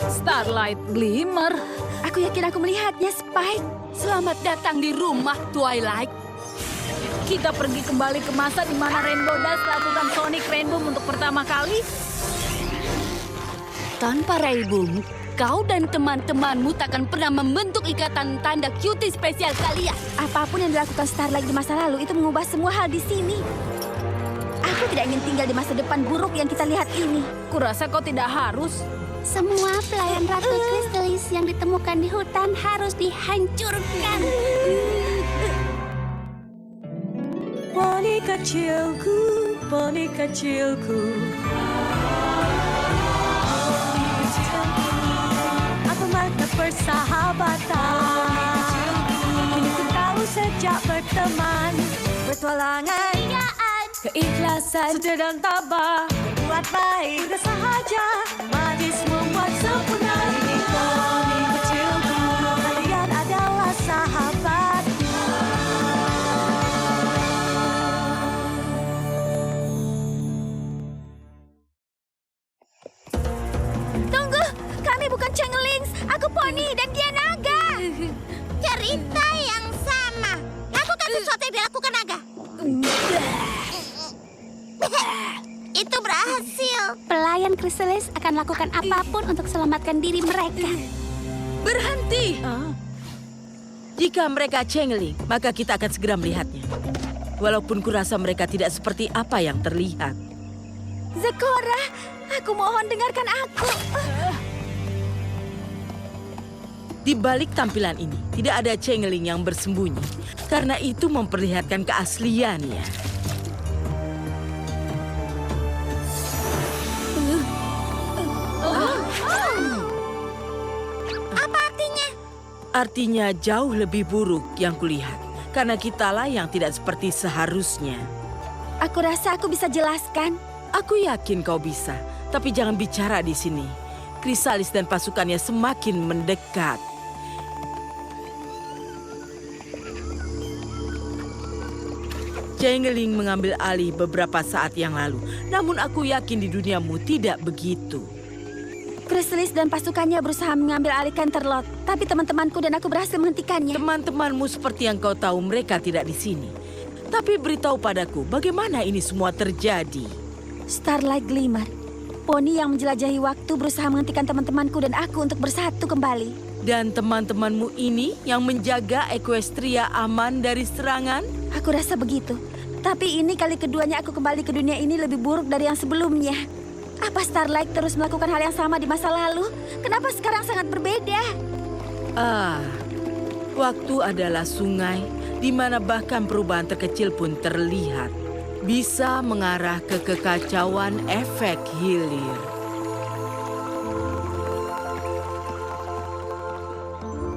Starlight Glimmer. Aku yakin aku melihatnya, Spike. Selamat datang di rumah, Twilight. Kita pergi kembali ke masa di mana Rainbow Dash lakukan Sonic Rainbow untuk pertama kali. Tanpa Rainbow, kau dan teman-temanmu takkan pernah membentuk ikatan tanda cutie spesial kalian. Apapun yang dilakukan Starlight di masa lalu itu mengubah semua hal di sini. Aku tidak ingin tinggal di masa depan buruk yang kita lihat ini. Kurasa kau tidak harus. Semua pelayan Ratu Kristalis yang ditemukan di hutan harus dihancurkan. Poni kecilku, poni kecilku. Apa makna persahabatan? Kini ku tahu sejak berteman, bertualangan, keikhlasan, setia dan tabah, berbuat baik, mudah sahaja, manis membuat sempurna. Ini poni kecilku, kalian adalah sahabatku. Tunggu, kami bukan Changelings. Aku Poni dan dia naga. Cerita yang sama. Lakukan sesuatu yang dilakukan naga. Itu berhasil. Pelayan Kristalis akan lakukan apapun untuk selamatkan diri mereka. Berhenti! Jika mereka Changeling, maka kita akan segera melihatnya. Walaupun kurasa mereka tidak seperti apa yang terlihat. Zekora, aku mohon dengarkan aku. Di balik tampilan ini, tidak ada Changeling yang bersembunyi. Karena itu memperlihatkan keasliannya. Apa artinya? Artinya jauh lebih buruk yang kulihat. Karena kitalah yang tidak seperti seharusnya. Aku rasa aku bisa jelaskan. Aku yakin kau bisa, tapi jangan bicara di sini. Kristalis dan pasukannya semakin mendekat. Changeling mengambil alih beberapa saat yang lalu, namun aku yakin di duniamu tidak begitu. Kristalis dan pasukannya berusaha mengambil alih Canterlot, tapi teman-temanku dan aku berhasil menghentikannya. Teman-temanmu seperti yang kau tahu mereka tidak di sini. Tapi beritahu padaku, bagaimana ini semua terjadi? Starlight Glimmer, Poni yang menjelajahi waktu berusaha menghentikan teman-temanku dan aku untuk bersatu kembali. Dan teman-temanmu ini yang menjaga Equestria aman dari serangan? Aku rasa begitu. Tapi ini kali keduanya aku kembali ke dunia ini lebih buruk dari yang sebelumnya. Apa Starlight terus melakukan hal yang sama di masa lalu? Kenapa sekarang sangat berbeda? Waktu adalah sungai di mana bahkan perubahan terkecil pun terlihat. Bisa mengarah ke kekacauan efek hilir.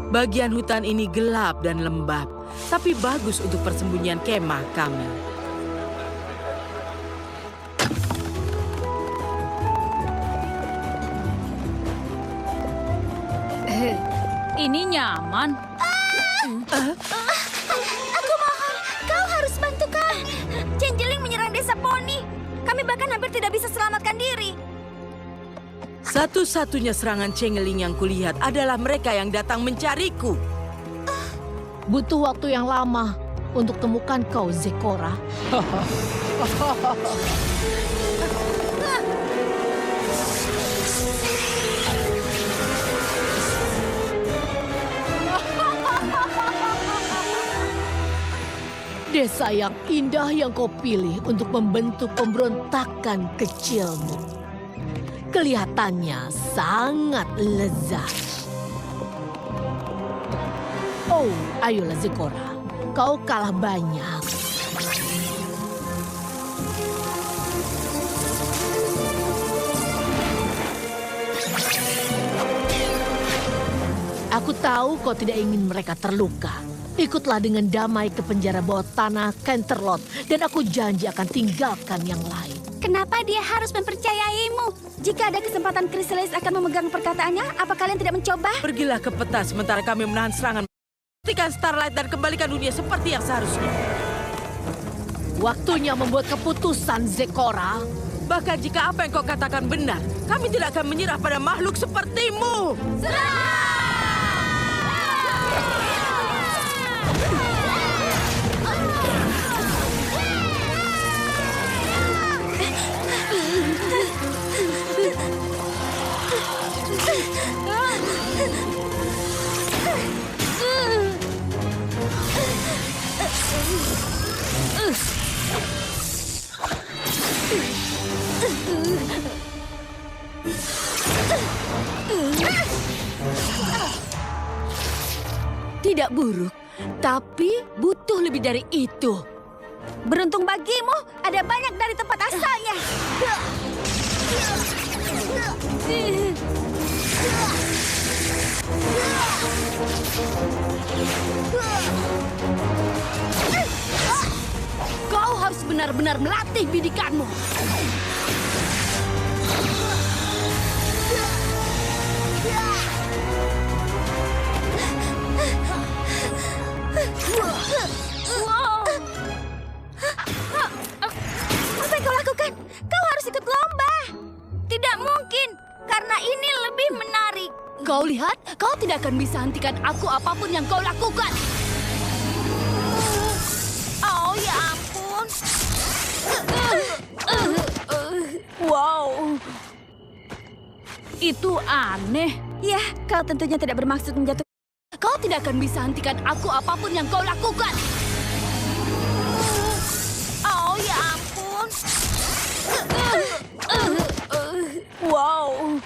Bagian hutan ini gelap dan lembab, tapi bagus untuk persembunyian kemah kami. Ini nyaman. Aku mohon, kau harus bantu kami. Changeling menyerang desa Poni. Kami bahkan hampir tidak bisa selamatkan diri. Satu-satunya serangan Changeling yang kulihat adalah mereka yang datang mencariku. Butuh waktu yang lama untuk temukan kau, Zekora. Desa yang indah yang kau pilih untuk membentuk pemberontakan kecilmu. Kelihatannya sangat lezat. Oh, ayolah Zekora. Kau kalah banyak. Aku tahu kau tidak ingin mereka terluka. Ikutlah dengan damai ke penjara bawah tanah Canterlot, dan aku janji akan tinggalkan yang lain. Kenapa dia harus mempercayaimu? Jika ada kesempatan Kristalis akan memegang perkataannya, apa kalian tidak mencoba? Pergilah ke peta sementara kami menahan serangan. Hentikan Starlight dan kembalikan dunia seperti yang seharusnya. Waktunya membuat keputusan, Zekora. Bahkan jika apa yang kau katakan benar, kami tidak akan menyerah pada makhluk sepertimu. Tidak buruk, tapi butuh lebih dari itu. Beruntung bagimu, ada banyak dari tempat asalnya. Kau harus benar-benar melatih bidikanmu. Apa yang kau lakukan? Kau harus ikut lomba. Tidak mungkin, karena ini lebih menarik. Kau lihat, kau tidak akan bisa hentikan aku apapun yang kau lakukan. Oh ya ampun. Wow. Itu aneh. Ya, kau tentunya tidak bermaksud menjatuhkan. Kau tidak akan bisa hentikan aku apapun yang kau lakukan. Oh ya ampun. Wow.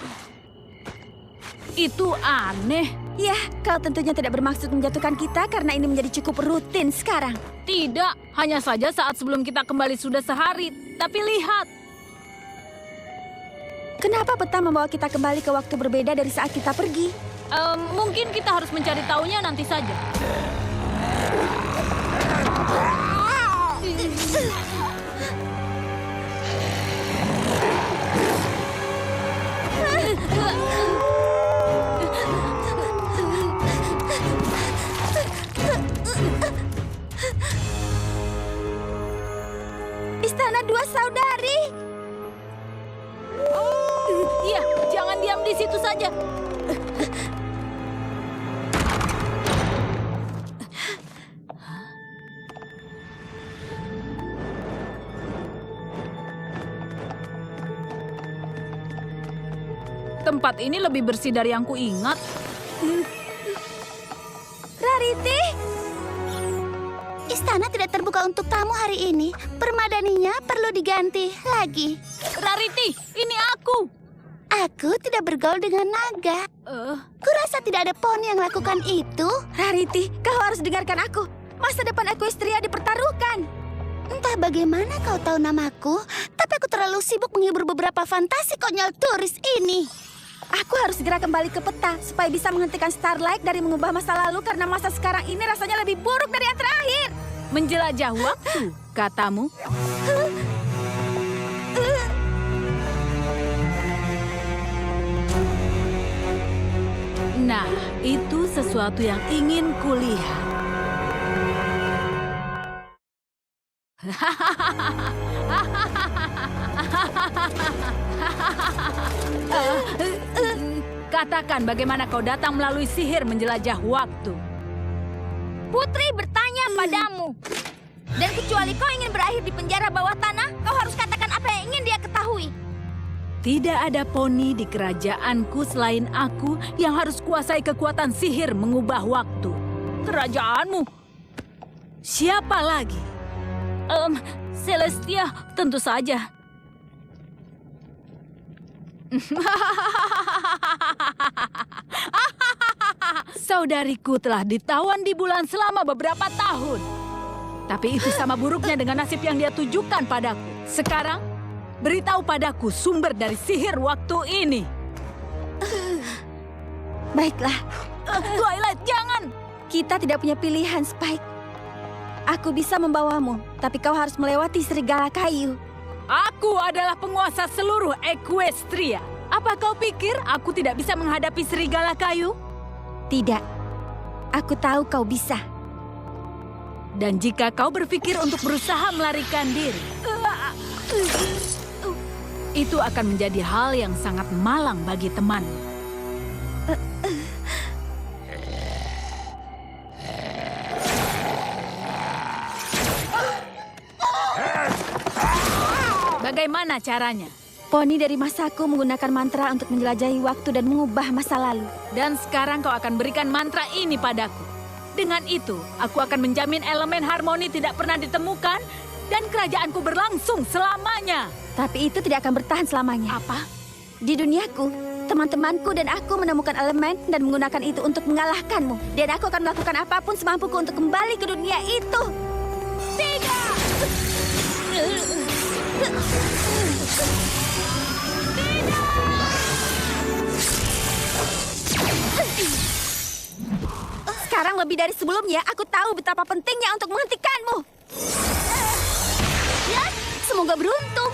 Itu aneh. Ya, kau tentunya tidak bermaksud menjatuhkan kita karena ini menjadi cukup rutin sekarang. Tidak, hanya saja saat sebelum kita kembali sudah sehari. Tapi lihat, Kenapa peta membawa kita kembali ke waktu berbeda dari saat kita pergi? mungkin kita harus mencari tahunya nanti saja. Istana Dua Saudari. Iya, jangan diam di situ saja. Tempat ini lebih bersih dari yang kuingat. Rarity. Istana tidak terbuka untuk tamu hari ini. Permadaninya perlu diganti lagi. Rarity, ini aku. Aku tidak bergaul dengan naga. Kurasa tidak ada poni yang lakukan itu. Rarity, kau harus dengarkan aku. Masa depan Equestria dipertaruhkan. Entah bagaimana kau tahu namaku, tapi aku terlalu sibuk menghibur beberapa fantasi konyol turis ini. Aku harus segera kembali ke peta supaya bisa menghentikan Starlight dari mengubah masa lalu karena masa sekarang ini rasanya lebih buruk dari yang terakhir. Menjelajah waktu, katamu. Nah, itu sesuatu yang ingin kulihat. Katakan bagaimana kau datang melalui sihir menjelajah waktu. Putri bertanya padamu. Dan kecuali kau ingin berakhir di penjara bawah tanah, kau harus katakan apa yang ingin dia ketahui. Tidak ada poni di kerajaanku selain aku yang harus kuasai kekuatan sihir mengubah waktu. Kerajaanmu? Siapa lagi? Celestia, tentu saja. Saudariku telah ditawan di bulan selama beberapa tahun. Tapi itu sama buruknya dengan nasib yang dia tujukan padaku. Sekarang, beritahu padaku sumber dari sihir waktu ini. Baiklah, Twilight, jangan! kita tidak punya pilihan, Spike. Aku bisa membawamu, tapi kau harus melewati serigala kayu. Aku adalah penguasa seluruh Equestria. Apa kau pikir aku tidak bisa menghadapi serigala kayu? Tidak, aku tahu kau bisa. Dan jika kau berpikir untuk berusaha melarikan diri, Itu akan menjadi hal yang sangat malang bagi teman. Bagaimana caranya? Poni dari masaku menggunakan mantra untuk menjelajahi waktu dan mengubah masa lalu. Dan sekarang kau akan berikan mantra ini padaku. Dengan itu, aku akan menjamin elemen harmoni tidak pernah ditemukan dan kerajaanku berlangsung selamanya. Tapi itu tidak akan bertahan selamanya. Apa? Di duniaku, teman-temanku dan aku menemukan elemen dan menggunakan itu untuk mengalahkanmu. Dan aku akan melakukan apapun semampuku untuk kembali ke dunia itu. Tidak! Sekarang lebih dari sebelumnya, aku tahu betapa pentingnya untuk menghentikanmu. Ya, semoga beruntung.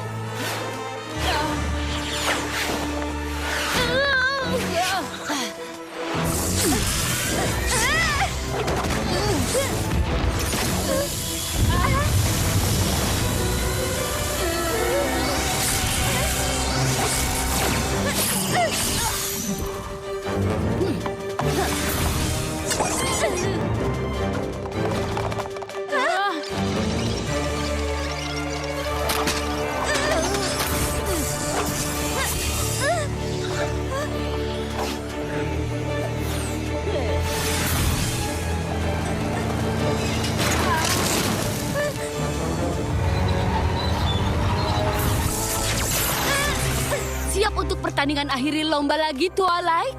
Siap untuk pertandingan akhiri lomba lagi, Twilight?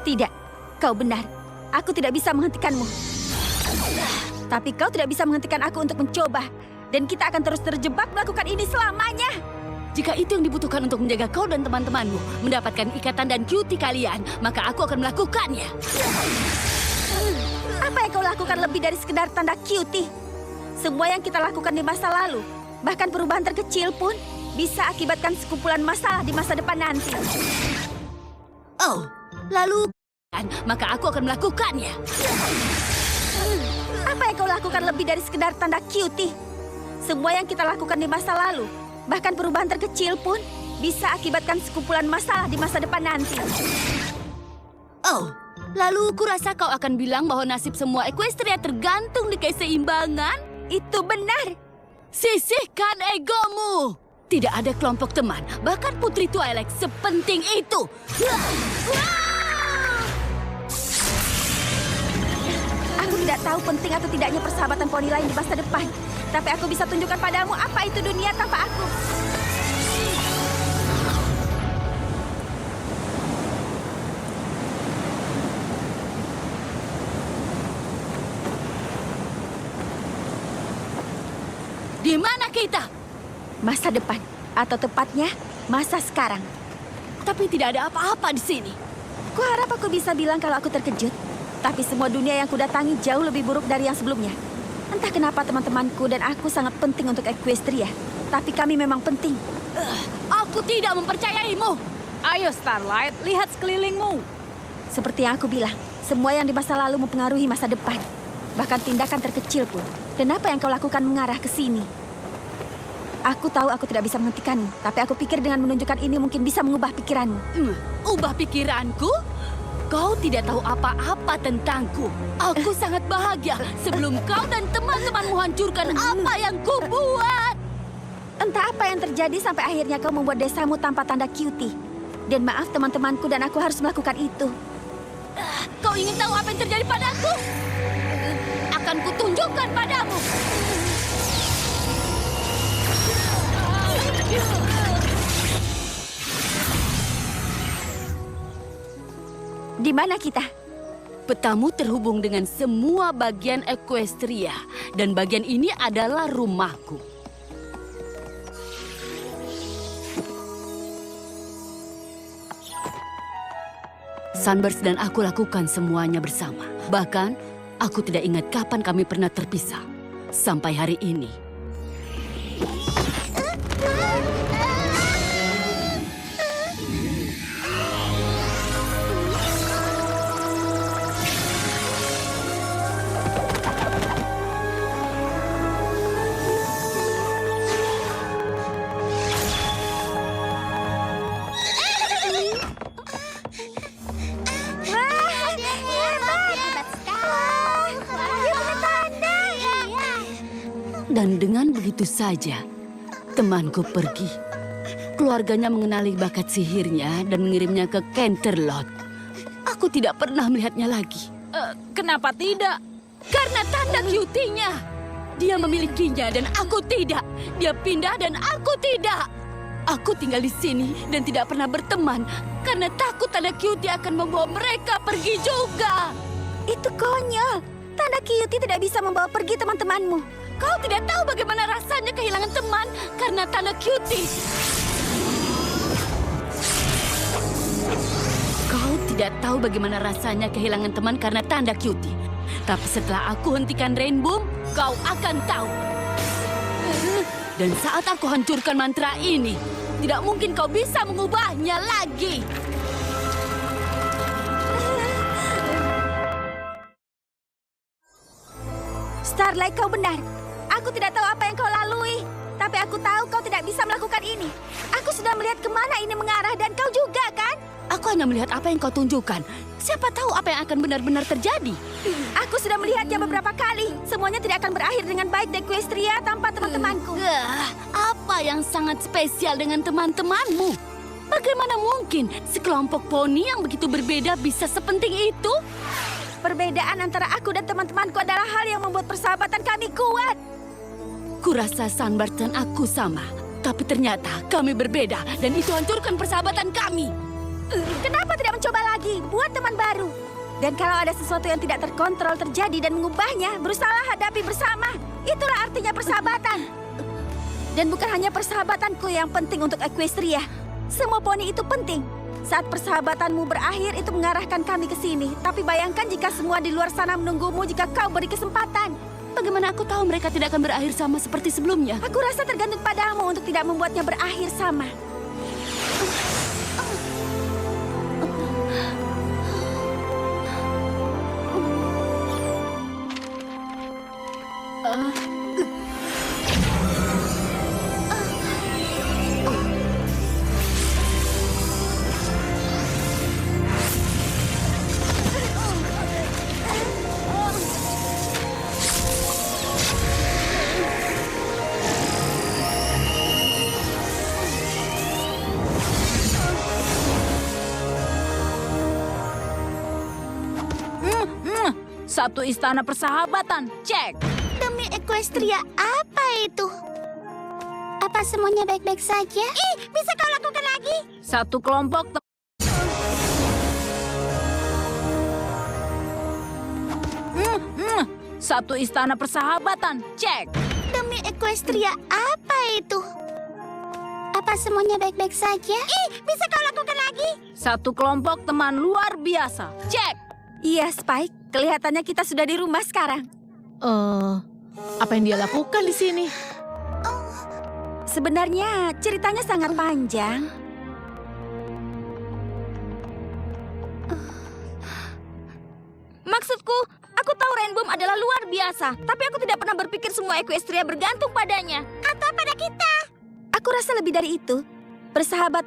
Tidak, kau benar. Aku tidak bisa menghentikanmu. Tapi kau tidak bisa menghentikan aku untuk mencoba. Dan kita akan terus terjebak melakukan ini selamanya. Jika itu yang dibutuhkan untuk menjaga kau dan teman-temanmu mendapatkan ikatan dan cuti kalian, maka aku akan melakukannya. Apa yang kau lakukan lebih dari sekedar tanda cutie? Semua yang kita lakukan di masa lalu, bahkan perubahan terkecil pun, bisa akibatkan sekumpulan masalah di masa depan nanti. Oh, Lalu, maka aku akan melakukannya. apa yang kau lakukan lebih dari sekedar tanda cutie? Semua yang kita lakukan di masa lalu, bahkan perubahan terkecil pun, bisa akibatkan sekumpulan masalah di masa depan nanti. Oh, lalu kurasa kau akan bilang bahwa nasib semua Equestria tergantung di keseimbangan? Itu benar. Sisihkan egomu. Tidak ada kelompok teman, bahkan Putri Twilight sepenting itu. Aku tidak tahu penting atau tidaknya persahabatan poni lain di masa depan. Tapi aku bisa tunjukkan padamu apa itu dunia tanpa aku. Di mana kita? Masa depan, atau tepatnya masa sekarang. Tapi tidak ada apa-apa di sini. Kuharap aku bisa bilang kalau aku terkejut. Tapi semua dunia yang kudatangi jauh lebih buruk dari yang sebelumnya. Entah kenapa teman-temanku dan aku sangat penting untuk Equestria. Tapi kami memang penting. Aku tidak mempercayaimu. Ayo Starlight, lihat sekelilingmu. Seperti yang aku bilang, semua yang di masa lalu mempengaruhi masa depan. Bahkan tindakan terkecil pun. Dan apa yang kau lakukan mengarah ke sini? Aku tahu aku tidak bisa menghentikanmu. Tapi aku pikir dengan menunjukkan ini mungkin bisa mengubah pikiranmu. Ubah pikiranku? Kau tidak tahu apa-apa tentangku. Aku sangat bahagia sebelum kau dan teman-temanmu hancurkan apa yang kubuat. Entah apa yang terjadi sampai akhirnya kau membuat desamu tanpa tanda cutie. Dan maaf teman-temanku dan aku harus melakukan itu. Kau ingin tahu apa yang terjadi padaku? Akan kutunjukkan padamu. Di mana kita? Petamu terhubung dengan semua bagian Equestria. Dan bagian ini adalah rumahku. Sunburst dan aku lakukan semuanya bersama. Bahkan, aku tidak ingat kapan kami pernah terpisah. Sampai hari ini. Dan dengan begitu saja, temanku pergi. Keluarganya mengenali bakat sihirnya dan mengirimnya ke Canterlot. Aku tidak pernah melihatnya lagi. Kenapa tidak? Karena tanda cutie-nya. Dia memilikinya dan aku tidak. Dia pindah dan aku tidak. Aku tinggal di sini dan tidak pernah berteman karena takut tanda cutie akan membawa mereka pergi juga. Itu konyol. Tanda Kyuti tidak bisa membawa pergi teman-temanmu. Kau tidak tahu bagaimana rasanya kehilangan teman karena tanda cutie. Kau tidak tahu bagaimana rasanya kehilangan teman karena tanda cutie. Tapi setelah aku hentikan Rainbow, kau akan tahu. Dan saat aku hancurkan mantra ini, tidak mungkin kau bisa mengubahnya lagi. Starlight, kau benar. Aku tidak tahu apa yang kau lalui. Tapi aku tahu kau tidak bisa melakukan ini. Aku sudah melihat kemana ini mengarah dan kau juga, kan? Aku hanya melihat apa yang kau tunjukkan. Siapa tahu apa yang akan benar-benar terjadi. Aku sudah melihatnya beberapa kali. Semuanya tidak akan berakhir dengan baik di Equestria tanpa teman-temanku. Apa yang sangat spesial dengan teman-temanmu? Bagaimana mungkin sekelompok poni yang begitu berbeda bisa sepenting itu? Perbedaan antara aku dan teman-temanku adalah hal yang membuat persahabatan kami kuat. Kurasa Sunbird dan aku sama. Tapi ternyata kami berbeda dan itu hancurkan persahabatan kami. Kenapa tidak mencoba lagi? Buat teman baru. Dan kalau ada sesuatu yang tidak terkontrol terjadi dan mengubahnya, berusaha hadapi bersama. Itulah artinya persahabatan. Dan bukan hanya persahabatanku yang penting untuk Equestria. Semua poni itu penting. Saat persahabatanmu berakhir, itu mengarahkan kami ke sini. Tapi bayangkan jika semua di luar sana menunggumu jika kau beri kesempatan. Bagaimana aku tahu mereka tidak akan berakhir sama seperti sebelumnya? Aku rasa tergantung padamu untuk tidak membuatnya berakhir sama. Satu istana persahabatan, cek. Demi Equestria, apa itu? Apa semuanya baik-baik saja? Bisa kau lakukan lagi? Satu kelompok Satu istana persahabatan, cek. Demi Equestria, apa itu? Apa semuanya baik-baik saja? Bisa kau lakukan lagi? Satu kelompok teman luar biasa, cek. Iya, Spike. Kelihatannya kita sudah di rumah sekarang. Apa yang dia lakukan di sini? Sebenarnya ceritanya sangat panjang. Maksudku, aku tahu Rainbow adalah luar biasa. Tapi aku tidak pernah berpikir semua Equestria bergantung padanya. Atau pada kita. Aku rasa lebih dari itu. Persahabatan